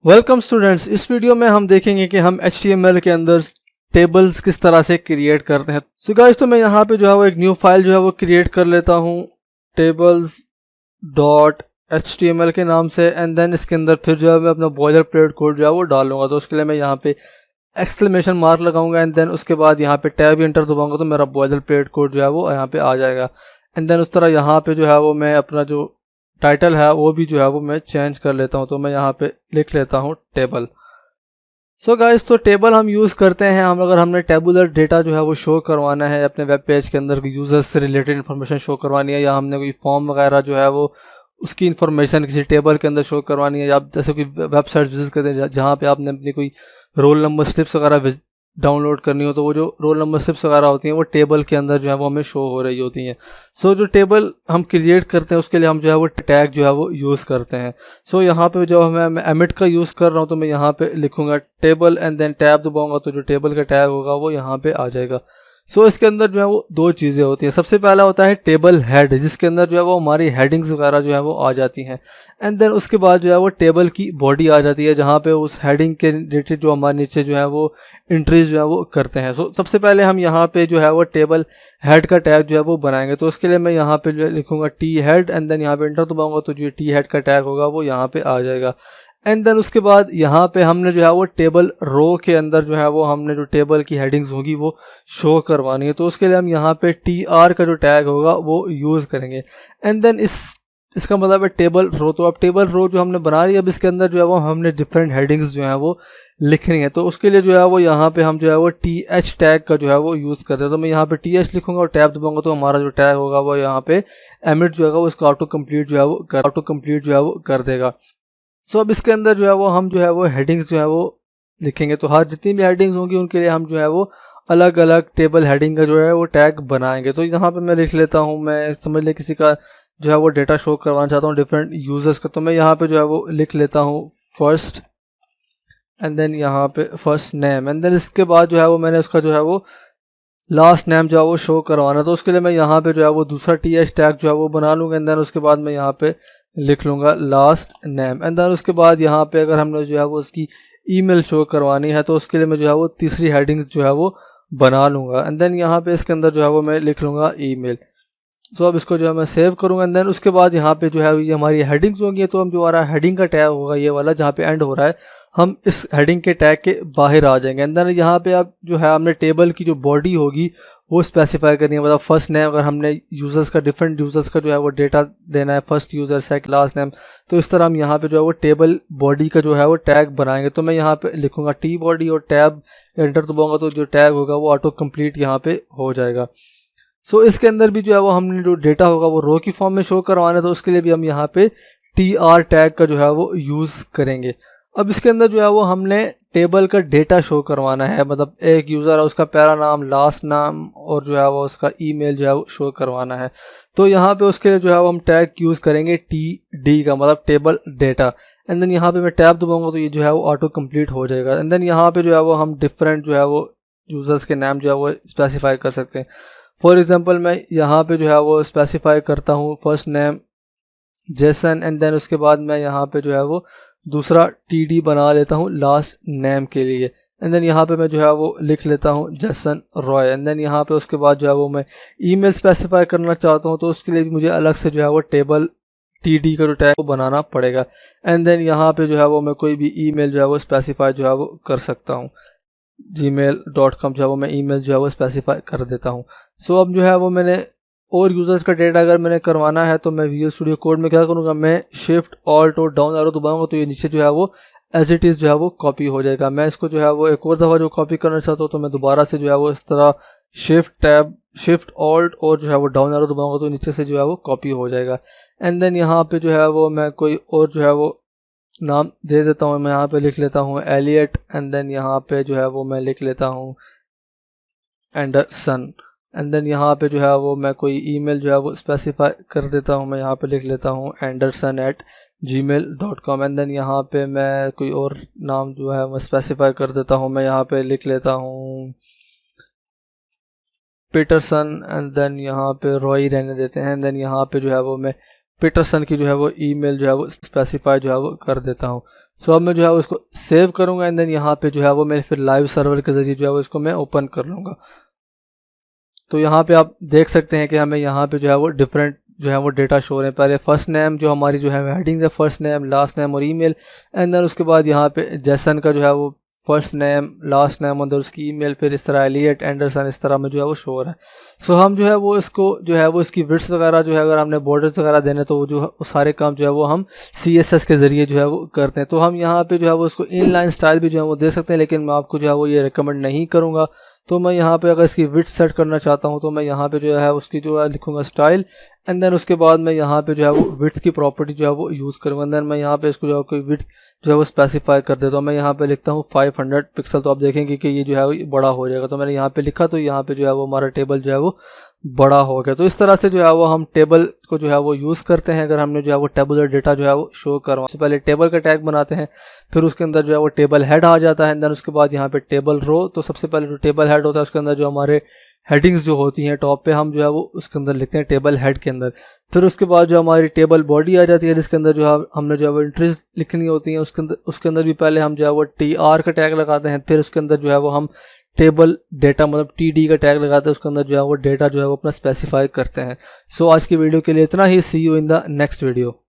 Welcome students. इस video में हम देखेंगे कि हम HTML के अंदर टेबल्स किस तरह से क्रिएट करते हैं। सो गाइस, तो मैं यहाँ पे जो है वो एक न्यू फाइल जो है वो क्रिएट कर लेता हूँ tables.html के नाम से, एंड देन इसके अंदर फिर जो है मैं अपना बॉयलर प्लेट कोड जो है वो डाल लूँगा। तो उसके लिए मैं यहाँ पे एक्सक्लेमेशन मार्क लगाऊंगा एंड देन उसके बाद यहाँ पे टैब एंटर दबाऊंगा तो मेरा बॉयलर प्लेट कोड जो है वो यहाँ पे आ जाएगा। एंड देन उस तरह यहाँ पे जो है वो मैं अपना जो टाइटल है वो भी जो है वो मैं चेंज कर लेता हूँ। तो मैं यहाँ पे लिख लेता हूँ टेबल। सो गाइस, तो टेबल हम यूज़ करते हैं अगर हमने टेबुलर डेटा जो है वो शो करवाना है अपने वेब पेज के अंदर, यूज़र्स से रिलेटेड इन्फॉर्मेशन शो करवानी है, या हमने कोई फॉर्म वगैरह जो है वो उसकी इन्फॉर्मेशन किसी टेबल के अंदर शो करवानी है, या आप जैसे कोई वेबसाइट विजिट करते हैं जहाँ पे आपने अपनी कोई रोल नंबर स्लिप्स वगैरह डाउनलोड करनी हो, तो वो जो रोल नंबर स्लिप्स वगैरह होती हैं वो टेबल के अंदर जो है वो हमें शो हो रही होती हैं। सो जो टेबल हम क्रिएट करते हैं उसके लिए हम जो है वो टैग जो है वो यूज़ करते हैं। सो यहाँ पे जो मैं एमिट का यूज़ कर रहा हूँ तो मैं यहाँ पे लिखूँगा टेबल एंड देन टैब दबाऊँगा तो जो टेबल का टैग होगा वो यहाँ पे आ जाएगा। सो इसके अंदर जो है वो दो चीज़ें होती हैं। सबसे पहला होता है टेबल हेड, जिसके अंदर जो है वो हमारी हेडिंग्स वगैरह जो है वो आ जाती हैं, एंड देन उसके बाद जो है वो टेबल की बॉडी आ जाती है जहाँ पे उस हेडिंग के रिलेटेड जो हमारे नीचे जो है वो एंट्रीज जो है वो करते हैं। सो सबसे पहले हम यहाँ पे जो है वो टेबल हेड का टैग जो है वो बनाएंगे। तो उसके लिए मैं यहाँ पे जो लिखूँगा टी हेड एंड देन यहाँ पे एंटर दबाऊंगा तो जो टी हेड का टैग होगा वो यहाँ पे आ जाएगा। एंड देन उसके बाद यहाँ पे हमने जो है वो टेबल रो के अंदर जो है वो हमने जो टेबल की हेडिंग्स होगी वो शो करवानी है। तो उसके लिए हम यहाँ पे TR का जो टैग होगा वो यूज़ करेंगे। एंड देन इसका मतलब है टेबल रो। तो अब टेबल रो जो हमने बना रही है अब इसके अंदर जो है वो हमने डिफरेंट हेडिंग्स जो है वो लिखनी है। तो उसके लिए जो है वो यहाँ पे हम जो है वो TH टैग का जो है वो यूज़ करते हैं। तो मैं यहाँ पे TH लिखूंगा और टैब दबाऊंगा तो हमारा जो टैग होगा वो यहाँ पे एमिट जो है वो उसका ऑटो कंप्लीट जो है वो कर देगा। सो अब इसके अंदर जो है वो हम जो है वो हेडिंग्स जो है वो लिखेंगे। तो हर जितनी भी हेडिंग्स होंगी उनके लिए हम जो है वो अलग अलग टेबल हेडिंग का जो है वो टैग बनाएंगे। तो यहाँ पे मैं लिख लेता हूँ, मैं समझ ले किसी का जो है वो डेटा शो करवाना चाहता हूँ डिफरेंट यूजर्स का, तो मैं यहाँ पे जो है वो लिख लेता हूँ फर्स्ट एंड देन यहाँ पे फर्स्ट नेम, एंड देन इसके बाद जो है वो मैंने उसका जो है वो लास्ट नेम जो है वो शो करवाना। तो उसके लिए मैं यहाँ पे जो है वो दूसरा TH टैग जो है वो बना लूँगा एंड देन उसके बाद मैं यहाँ पे लिख लूँगा लास्ट नेम, एंड देन उसके बाद यहाँ पे अगर हमने जो है वो उसकी ईमेल शो करवानी है तो उसके लिए मैं जो है वो तीसरी हेडिंग्स जो है वो बना लूँगा, एंड देन यहाँ पे इसके अंदर जो है वो मैं लिख लूँगा ईमेल। सो अब इसको जो है मैं सेव करूँगा एंड देन उसके बाद यहाँ पे जो है ये हमारी हेडिंग्स होंगी। तो हम जो हमारा हेडिंग का टैग होगा ये वाला जहाँ पे एंड हो रहा है, हम इस हेडिंग के टैग के बाहर आ जाएंगे। एंड देन यहाँ पे अब जो है हमने टेबल की जो बॉडी होगी वो स्पेसिफाई करनी है। मतलब फर्स्ट नेम, अगर हमने यूज़र्स का डिफरेंट यूज़र्स का जो है वो डेटा देना है, first user second last name, तो इस तरह हम यहाँ पे जो है वो टेबल बॉडी का जो है वो टैग बनाएंगे। तो मैं यहाँ पे लिखूँगा टी बॉडी और टैब एंटर दबाऊँगा तो जो टैग होगा वो ऑटो कंप्लीट यहाँ पे हो जाएगा। सो इसके अंदर भी जो है वो हमने जो डेटा होगा वो रो की फॉर्म में शो करवाना है, तो उसके लिए भी हम यहाँ पे TR टैग का जो है वो यूज़ करेंगे। अब इसके अंदर जो है वो हमने टेबल का डेटा शो करवाना है, मतलब एक यूज़र है उसका पहला नाम, लास्ट नाम और जो है वो उसका ईमेल जो है वो शो करवाना है। तो यहाँ पे उसके लिए जो है वो हम टैग यूज़ करेंगे TD का, मतलब टेबल डेटा, एंड देन यहाँ पे मैं टैब दबाऊंगा तो ये जो है वो ऑटो कंप्लीट हो जाएगा। एंड देन यहाँ पे जो है वो हम डिफरेंट जो है वो यूज़र्स के नाम जो है वो स्पेसिफाई कर सकते हैं। फॉर एग्जांपल मैं यहाँ पे जो है वो स्पेसिफाई करता हूँ first name Jason, and then उसके बाद मैं यहाँ पे जो है वो दूसरा TD बना लेता हूँ लास्ट नेम के लिए, एंड देन यहाँ पे मैं जो है वो लिख लेता हूँ जेसन रॉय, एंड देन यहाँ पे उसके बाद जो है वो मैं ईमेल स्पेसिफाई करना चाहता हूँ तो उसके लिए भी मुझे अलग से जो है वो टेबल TD का जो टैग वो बनाना पड़ेगा। एंड देन यहाँ पे जो है वो मैं कोई भी ईमेल जो है वो स्पेसिफाई जो है वो कर सकता हूँ, gmail.com जो है वो मैं ईमेल जो है वो स्पेसिफाई कर देता हूँ। सो अब जो है वो मैंने और यूज़र्स का डेटा अगर मैंने करवाना है तो मैं विजुअल स्टूडियो कोड में क्या करूँगा, मैं शिफ्ट ऑल्ट और डाउन एरो दबाऊंगा तो ये नीचे जो है वो एज इट इज़ जो है वो कॉपी हो जाएगा। मैं इसको जो है वो एक और दफ़ा जो कॉपी करना चाहता हूँ तो मैं दोबारा से जो है वो इस तरह शिफ्ट ऑल्ट और जो है वो डाउन एरो दबाऊंगा तो नीचे से जो है वो कॉपी हो जाएगा। एंड देन यहाँ पे जो है वो मैं कोई और जो है वो नाम दे देता हूँ, मैं यहाँ पे लिख लेता हूँ एलियट, एंड देन यहाँ पे जो है वो मैं लिख लेता हूँ एंडरसन, एंड देन यहाँ पे जो है वो मैं कोई ईमेल जो है वो स्पेसिफाई कर देता हूँ, मैं यहाँ पे लिख लेता हूँ anderson@gmail.com, एंड देन यहाँ पे मैं कोई और नाम जो है मैं स्पेसिफाई कर देता हूँ, मैं यहाँ पे लिख लेता हूँ पीटरसन, एंड देन यहाँ पे रॉय रहने देते हैं, एंड देन यहाँ पे जो है वो मैं पीटरसन की जो है वो ईमेल जो है वो स्पेसिफाई जो है वो कर देता हूँ। सो अब मैं जो है उसको सेव करूँगा एंड देन यहाँ पे जो है वो मैं फिर लाइव सर्वर के ज़रिए जो है वो इसको मैं ओपन कर लूँगा। तो यहाँ पे आप देख सकते हैं कि हमें यहाँ पे जो है वो डिफरेंट जो है वो डेटा शो हो रहे हैं। पहले फर्स्ट नेम जो हमारी जो है हेडिंग है, फर्स्ट नेम, लास्ट नेम और ईमेल, एंड देन उसके बाद यहाँ पे जैसन का जो है वो फर्स्ट नेम, लास्ट नेम और उसकी ईमेल, फिर इस तरह एलियट, एंडरसन, इस तरह में जो है वो शो हो रहा है। सो हम जो है वो इसको जो है वो इसकी विड्थ वगैरह जो है अगर हमने बॉर्डर्स वगैरह देने तो वो जो वो सारे काम जो है वो हम CSS के ज़रिए जो है वो करते हैं। तो हम यहाँ पे जो है वो इसको इनलाइन स्टाइल भी जो है वो दे सकते हैं, लेकिन मैं आपको जो है वो ये रिकमेंड नहीं करूँगा। तो मैं यहाँ पे अगर इसकी विड्थ सेट करना चाहता हूँ तो मैं यहाँ पे जो है उसकी जो है लिखूँगा स्टाइल, एंड देन उसके बाद मैं यहाँ पे जो है वो विड्थ की प्रॉपर्टी जो है वो यूज़ करूँगा। एंड देन मैं यहाँ पे इसको जो है कोई विड्थ जो है वो स्पेसिफाई कर देता हूँ। मैं यहाँ पे लिखता हूँ 500 पिक्सल, तो आप देखेंगे कि ये जो है वो बड़ा हो जाएगा। तो मैंने यहाँ पे लिखा तो यहाँ पे जो है वो हमारा टेबल जो है वो बड़ा हो गया। तो इस तरह से जो है वो हम टेबल को जो है वो यूज़ करते हैं अगर हमने जो है वो टेबुलर डेटा जो है वो शो करवाना। सबसे पहले टेबल का टैग बनाते हैं, फिर उसके अंदर जो है वो टेबल हेड आ जाता है, देन उसके बाद यहाँ पे टेबल रो। तो सबसे पहले जो टेबल हेड होता है उसके अंदर जो हमारे हेडिंग्स जो होती हैं टॉप पे, हम जो है वो उसके अंदर लिखते हैं टेबल हेड के अंदर। फिर उसके बाद जो हमारी टेबल बॉडी आ जाती है जिसके अंदर जो है हमने जो है वो एंट्रीज लिखनी होती हैं। उसके अंदर भी पहले हम जो है वो TR का टैग लगाते हैं, फिर उसके अंदर जो है वो हम टेबल डेटा मतलब TD का टैग लगाते हैं, उसके अंदर जो है वो डेटा जो है वो अपना स्पेसिफाई करते हैं। सो आज की वीडियो के लिए इतना ही। See you in the next video.